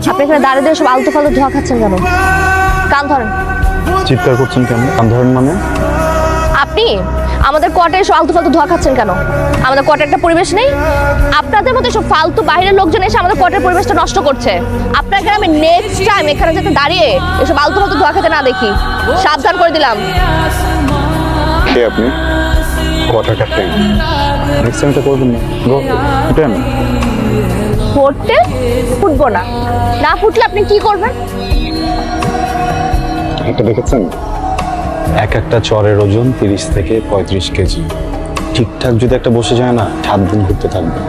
আপনি এখানে দাঁড়িয়ে দিয়ে সব আলতু ফালতু ধোয়া খাচ্ছেন কেন? কান ধরেন। চিৎকার করছেন কেন? কান ধরেন মানে? আপনি আমাদের কোয়ার্টারে সব আলতু ফালতু ধোয়া খাচ্ছেন কেন? আমাদের কোয়ার্টারে একটা পরিবেশ নেই? আপনাদের মতো সব ফালতু বাইরের লোকজন এসে আমাদের কোয়ার্টারের পরিবেশটা নষ্ট করছে। আপনাকে আমি নেক্সট টাইম এখানে যাতে দাঁড়িয়ে এসব আলতু ফালতু ধোয়া খেতে না দেখি, সাবধান করে দিলাম। কে আপনি? Quarter captain. নেক্সট টাইম এটা করবেন না। গো উঠেন। ফুটতে ফুটবো না, না ফুটলে আপনি কি করবেন? এটা দেখেছেন? এক একটা চরের ওজন 30 থেকে 35 কেজি। ঠিকঠাক যদি একটা বসে যায় না, 7 দিন ঘুরতে থাকবে।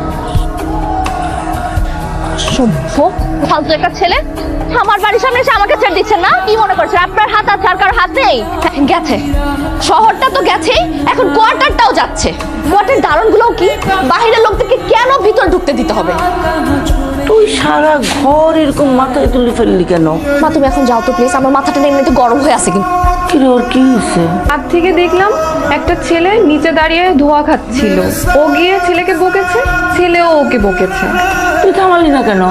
সভ্য ফালতু একটা ছেলে আমার বাড়ির সামনে এসে আমাকে ছেড়ে দিচ্ছেন না? কি মনে করছেন আপনার হাত আছে আর কারোর হাত নেই? গেছে, শহরটা তো গেছে, এখন কোয়ার্টারটাও যাচ্ছে। কোয়ার্টার দারণগুলো কি বাইরের লোকদেরকে কেন ভিতর ঢুকতে দিতে হবে? তুই সারা ঘর এরকম মাথায় তুলে ফেললি কেন? মা তুমি এখন যাও তো প্লিজ, আমার মাথাটা এমনিতে গরম হয়ে আছে কিন্তু। কিরে ওর কি হয়েছে? হাত থেকে দেখলাম একটা ছেলে নিচে দাঁড়িয়ে ধোয়া খাচ্ছিল। ও গিয়ে ছেলেকে বকেছে, ছেলেও ওকে বকেছে। তুই থামালি না কেন?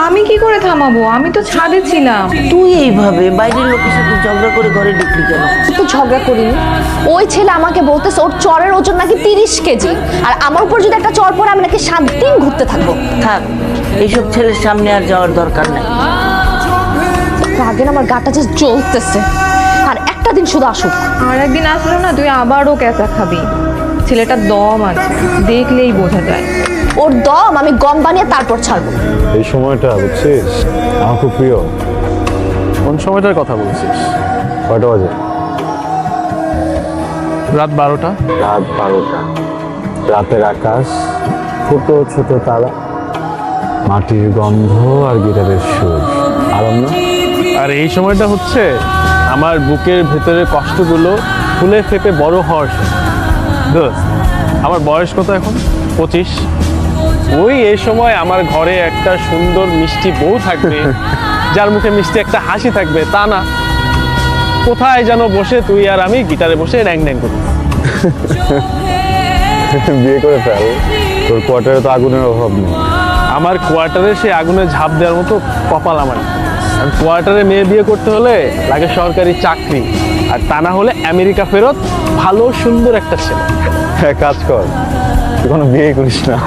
আমি কি করে থামাবো? আমি তো ছাদে ছিলাম। তুই এইভাবে বাইরের লোকের সাথে ঝগড়া করে ঘরে ঢুকলি কেন? তো ঝগড়া করিনি, ওই ছেলে আমাকে বলতেছে ওর চরের ওজন নাকি 30 কেজি, আর আমার উপর যদি একটা চর পড়ে আমি নাকি 7 দিন ঘুরতে থাকবো। থাক, এইসব ছেলের সামনে আর যাওয়ার দরকার নাই। আগে না আমার গাটা জাস্ট জ্বলতেছে, আর একটা দিন শুধু আসুক। আর একদিন আসলো না, তুই আবারও ক্যাঁচা খাবি। ছেলেটার দম আছে, দেখলেই বোঝা যায়। ওর দম আমি গম বানিয়ে তারপর ছাড়বো। এই সময়টা বুঝছিস আমার খুব প্রিয়। কোন সময়টার কথা বলছিস? কয়টা বাজে? রাত 12টা। রাত 12টা। রাতের আকাশ, ছোট ছোট তারা, মাটির গন্ধ আর গিটারের সুর। আরাম না? আর এই সময়টা হচ্ছে আমার বুকের ভেতরের কষ্টগুলো ফুলে ফেপে বড় হওয়ার সময়। দোস্ত, আমার বয়স কত এখন? 25। ওই এই সময় আমার ঘরে একটা সুন্দর মিষ্টি বউ থাকবে, যার মুখে মিষ্টি একটা হাসি থাকবে, তা না কোথায় যেন বসে তুই আর আমি গিটারে বসে ড্যাং ড্যাং করি। বিয়ে করে ফেল, তোর কোয়ার্টারে তো আগুনের অভাব নেই। আমার কোয়ার্টারে সে আগুনে ঝাঁপ দেওয়ার মতো কপাল আমার নেই। আর কোয়ার্টারে মেয়ে বিয়ে করতে হলে লাগে সরকারি চাকরি, আর তা না হলে আমেরিকা ফেরত ভালো সুন্দর একটা ছেলে। কাজ কর, তুই কোনো বিয়ে করিস না।